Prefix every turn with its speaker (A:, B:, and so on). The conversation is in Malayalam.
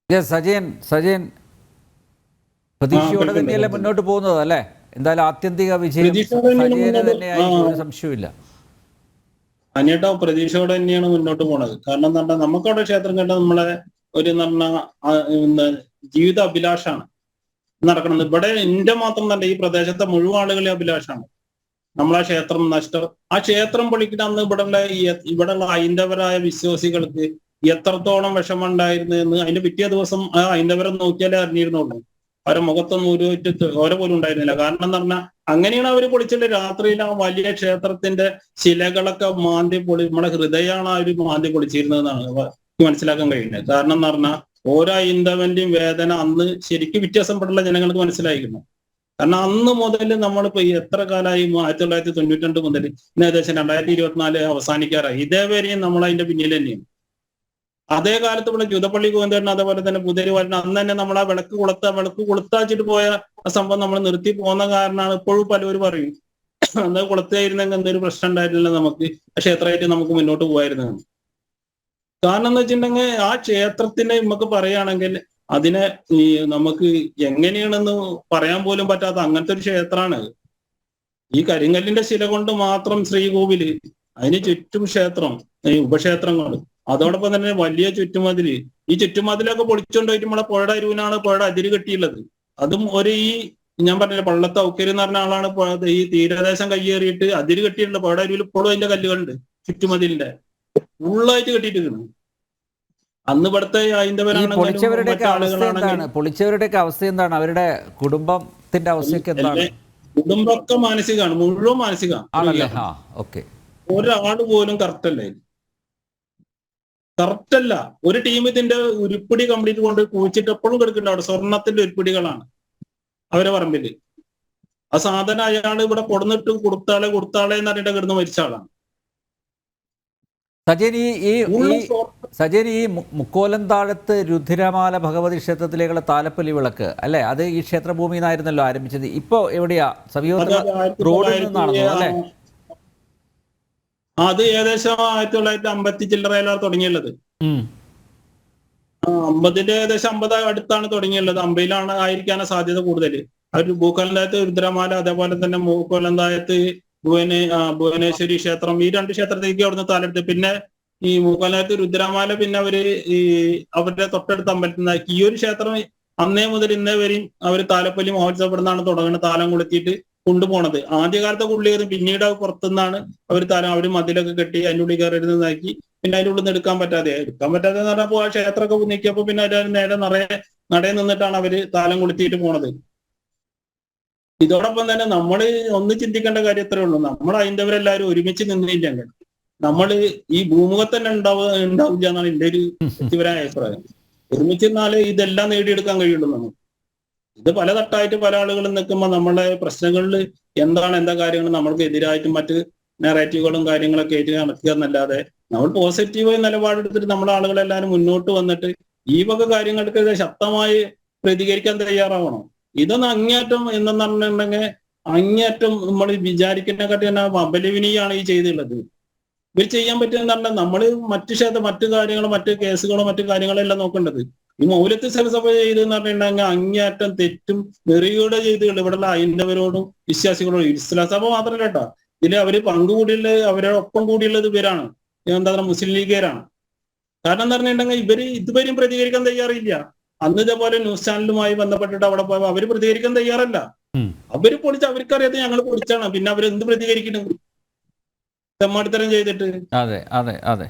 A: സജയൻ പ്രതീക്ഷയോടെ തന്നെയല്ലേ മുന്നോട്ട് പോകുന്നത് അല്ലേ? എന്തായാലും ആത്യന്തിക വിജയം സജയന് തന്നെയായിരിക്കും, ഒരു സംശയമില്ല.
B: അനിയേട്ടാ, പ്രതീക്ഷയോടെ തന്നെയാണ് മുന്നോട്ട് പോണത്. കാരണം എന്താ പറഞ്ഞാൽ നമുക്കവിടെ ക്ഷേത്രം കണ്ട നമ്മളെ ഒരു ജീവിത അഭിലാഷാണ് നടക്കുന്നത്. ഇവിടെ എന്റെ മാത്രം തന്നെ ഈ പ്രദേശത്തെ മുഴുവൻ ആളുകളെ അഭിലാഷാണ് നമ്മളാ ക്ഷേത്രം ആ ക്ഷേത്രം പൊളിക്കുന്ന അന്ന് ഇവിടെയുള്ള ഹൈന്ദവരായ വിശ്വാസികൾക്ക് എത്രത്തോളം വിഷമമുണ്ടായിരുന്നു എന്ന് അതിന്റെ പിറ്റേ ദിവസം ആ ഹൈന്ദവരെ നോക്കിയാലേ അറിഞ്ഞിരുന്നുള്ളൂ. അവരെ മുഖത്തൊന്നും ഒരു ഓര പോലും ഉണ്ടായിരുന്നില്ല. കാരണം എന്താ പറഞ്ഞാൽ അങ്ങനെയാണ് അവര് പൊളിച്ചിട്ട് രാത്രിയിൽ ആ വലിയ ക്ഷേത്രത്തിന്റെ ശിലകളൊക്കെ നമ്മുടെ ഹൃദയമാണ് ആ ഒരു മാന്തി പൊളിച്ചിരുന്നതെന്നാണ് മനസ്സിലാക്കാൻ കഴിയുന്നത്. കാരണം എന്ന് പറഞ്ഞാൽ ഓരോ ഹൈന്ദവന്റെയും വേദന അന്ന് ശരിക്കും വ്യത്യാസപ്പെട്ടുള്ള ജനങ്ങൾക്ക് മനസ്സിലായിരുന്നു. കാരണം അന്ന് മുതൽ നമ്മളിപ്പോ എത്ര കാലമായി, 1992 മുതൽ ഇന്ന് ഏകദേശം 2024 അവസാനിക്കാറായി. ഇതേവരെയും നമ്മൾ അതിന്റെ പിന്നിൽ തന്നെയാണ്. അതേ കാലത്ത് ഇവിടെ ജുതപ്പള്ളി ഗോവിന്ദൻ അതേപോലെ തന്നെ പുതേരി വരുന്ന അന്ന് തന്നെ നമ്മൾ ആ വിളക്ക് കൊളുത്താച്ചിട്ട് പോയ സംഭവം നമ്മൾ നിർത്തി പോകുന്ന കാരണമാണ് ഇപ്പോഴും പലരും പറയും അന്ന് കൊളുത്തായിരുന്നെങ്കിൽ എന്തൊരു പ്രശ്നം ഉണ്ടായിരുന്നില്ല, നമുക്ക് ക്ഷേത്രമായിട്ട് നമുക്ക് മുന്നോട്ട് പോകായിരുന്നു. കാരണം എന്ന് വെച്ചിട്ടുണ്ടെങ്കിൽ ആ ക്ഷേത്രത്തിനെ നമുക്ക് പറയുകയാണെങ്കിൽ അതിനെ നമുക്ക് എങ്ങനെയാണെന്ന് പറയാൻ പോലും പറ്റാത്ത അങ്ങനത്തെ ഒരു ക്ഷേത്രമാണ്. ഈ കരിങ്കല്ലിന്റെ ശില കൊണ്ട് മാത്രം ശ്രീകോവില്, അതിന് ചുറ്റും ക്ഷേത്രം, ഉപക്ഷേത്രങ്ങൾ, അതോടൊപ്പം തന്നെ വലിയ ചുറ്റുമതില്. ഈ ചുറ്റുമതിലൊക്കെ പൊളിച്ചുകൊണ്ടുപോയിട്ട് നമ്മളെ പുഴയുടെ അരുവിനാണ് പുഴയുടെ അതിര് കെട്ടിയുള്ളത്. അതും ഞാൻ പറഞ്ഞില്ല, പള്ളത്തെ ഔക്കര് എന്ന് പറഞ്ഞ ആളാണ് ഈ തീരദേശം കയ്യേറിയിട്ട് അതിര് കെട്ടിയിട്ടുണ്ട്. പുഴയുടെ അരുവിൽ ഇപ്പോഴും അതിന്റെ കല്ലുകളുണ്ട്, ചുറ്റുമതിലിന്റെ ഫുള്ളായിട്ട് കെട്ടിയിട്ടുണ്ട്. അന്ന് ഇവിടുത്തെ
A: പൊളിച്ചവരുടെയൊക്കെ അവസ്ഥ എന്താണ്? അവരുടെ കുടുംബത്തിന്റെ അവസ്ഥയൊക്കെ എന്താണ്?
B: കുടുംബമൊക്കെ മാനസികമാണ്, മുഴുവൻ മാനസികമാണ്. ഒരാള് പോലും കറക്റ്റല്ല. ഒരു ടീം ഇതിന്റെ ഉരുപ്പിടി കംപ്ലീറ്റ് കൊണ്ട് കുഴിച്ചിട്ട് എപ്പോഴും കിടക്കുന്നുണ്ട്. അവിടെ സ്വർണത്തിന്റെ ഉരുപ്പിടികളാണ് അവരെ പറമ്പില്. ആ സാധനം അയാൾ ഇവിടെ കൊടുന്നിട്ട് കൊടുത്താളെ എന്ന് പറഞ്ഞിട്ട് കിടന്ന് മരിച്ച ആളാണ്.
A: സജയൻ, ഈ മുക്കോലന്താഴത്ത് രുദ്രമാല ഭഗവതി ക്ഷേത്രത്തിലേക്കുള്ള താലപ്പൊലി വിളക്ക് അല്ലെ, അത് ഈ ക്ഷേത്രഭൂമിയിൽ നിന്നായിരുന്നല്ലോ ആരംഭിച്ചത്. ഇപ്പൊ എവിടെയാ? റോഡിൽ നിന്നാണല്ലോ അല്ലെ?
B: അത് ഏകദേശം 1950 ചില്ലറയിലാണ് തുടങ്ങിയുള്ളത്. 50 ഏകദേശം 50 അടുത്താണ് തുടങ്ങിയുള്ളത്. 50 ആയിരിക്കാനാണ് സാധ്യത കൂടുതൽ. ഒരു മൂക്കോലന്തായത്ത് രുദ്രമാല, അതേപോലെ തന്നെ മൂക്കോലന്തായത്ത് ഭുവനേശ്വരി ക്ഷേത്രം, ഈ 2 ക്ഷേത്രത്തിലേക്ക് അവിടുന്ന് താലെടുത്ത്. പിന്നെ ഈ മൂക്കോലന്തായത്ത് രുദ്രമാല പിന്നെ അവരുടെ തൊട്ടടുത്ത അമ്പലത്തിൽ നിന്നാക്കി. ഈ ഒരു ക്ഷേത്രം അന്നേ മുതൽ ഇന്നേ വരെയും അവർ താലപ്പൊലി മഹോത്സവപ്പെടുന്നതാണ് തുടങ്ങുന്നത്, താലം കൊളുത്തിയിട്ട് കൊണ്ടുപോണത്. ആദ്യകാലത്തെ ഉള്ളിൽ, പിന്നീട് പുറത്തുനിന്നാണ് അവര് മതിലൊക്കെ കെട്ടി അതിൻ്റെ ഉള്ളിൽ കയറിയിരുന്നതാക്കി. പിന്നെ അതിൻ്റെ ഉള്ളിൽ നിന്ന് എടുക്കാൻ പറ്റാതെ എന്ന് പറഞ്ഞപ്പോൾ ആ ക്ഷേത്രമൊക്കെ നീക്കിയപ്പോൾ പിന്നെ അതിന് നേരെ നടയിൽ നിന്നിട്ടാണ് അവര് താലം കൊളുത്തിയിട്ട് പോണത്. ഇതോടൊപ്പം തന്നെ നമ്മൾ ഒന്ന് ചിന്തിക്കേണ്ട കാര്യം എത്രയേ ഉള്ളൂ, നമ്മൾ ഹൈന്ദവരെല്ലാവരും ഒരുമിച്ച് നിന്നില്ലെങ്കിൽ നമ്മൾ ഈ ഭൂമുഖത്ത് തന്നെ ഉണ്ടാവില്ല എന്നാണ് എൻ്റെ ഒരു വ്യക്തിപരമായ അഭിപ്രായം. ഒരുമിച്ച് നിന്നാല് ഇതെല്ലാം നേടിയെടുക്കാൻ കഴിയുള്ളൂ നമുക്ക്. ഇത് പല തട്ടായിട്ട് പല ആളുകളും നിൽക്കുമ്പോൾ നമ്മളെ പ്രശ്നങ്ങളിൽ എന്താ കാര്യങ്ങൾ നമ്മൾക്ക് എതിരായിട്ടും മറ്റ് നെറേറ്റീവുകളും കാര്യങ്ങളൊക്കെ ആയിട്ട് നടക്കുക എന്നല്ലാതെ നമ്മൾ പോസിറ്റീവായി നിലപാടെടുത്തിട്ട് നമ്മുടെ ആളുകളെല്ലാവരും മുന്നോട്ട് വന്നിട്ട് ഈ വക കാര്യങ്ങൾക്ക് ശക്തമായി പ്രതികരിക്കാൻ തയ്യാറാവണം. ഇതൊന്നും അങ്ങേയറ്റം എന്തെന്ന് പറഞ്ഞിട്ടുണ്ടെങ്കിൽ അങ്ങേയറ്റം നമ്മൾ വിചാരിക്കുന്നതിനെക്കാട്ടി തന്നെ അപലപനീയമാണ് ഈ ചെയ്തിട്ടുള്ളത്. ഇവർ ചെയ്യാൻ പറ്റുന്ന പറഞ്ഞാൽ നമ്മൾ മറ്റു കാര്യങ്ങളും മറ്റു കേസുകളും മറ്റു കാര്യങ്ങളെല്ലാം നോക്കേണ്ടത്. ഈ മൗലത്ത് സഭ ചെയ്തെന്ന് പറഞ്ഞിട്ടുണ്ടെങ്കിൽ അങ്ങേയറ്റം തെറ്റും നെറിയോടെ ചെയ്തുകൊണ്ട് ഇവിടെയുള്ള ഹൈന്ദവരോടും വിശ്വാസികളോടും, ഇസ്ലാം സഭ മാത്രമല്ല കേട്ടോ, ഇതിൽ അവര് പങ്കുകൂടിയുള്ളത്, അവരോടൊപ്പം കൂടിയുള്ളത് ഇവരാണ്, മുസ്ലിം ലീഗുകാരാണ്. കാരണം എന്താ പറഞ്ഞിട്ടുണ്ടെങ്കിൽ ഇതുവരെയും പ്രതികരിക്കാൻ തയ്യാറില്ല. അന്ന് ഇതേപോലെ ന്യൂസ് ചാനലുമായി ബന്ധപ്പെട്ടിട്ട് അവിടെ പോയപ്പോൾ അവര് പ്രതികരിക്കാൻ തയ്യാറല്ല. അവര് പൊളിച്ച് അവർക്കറിയാതെ ഞങ്ങൾ പൊളിച്ചാണ്, പിന്നെ അവരെന്ത് പ്രതികരിക്കണം തെമ്മാടിത്തരം ചെയ്തിട്ട്.
A: അതെ.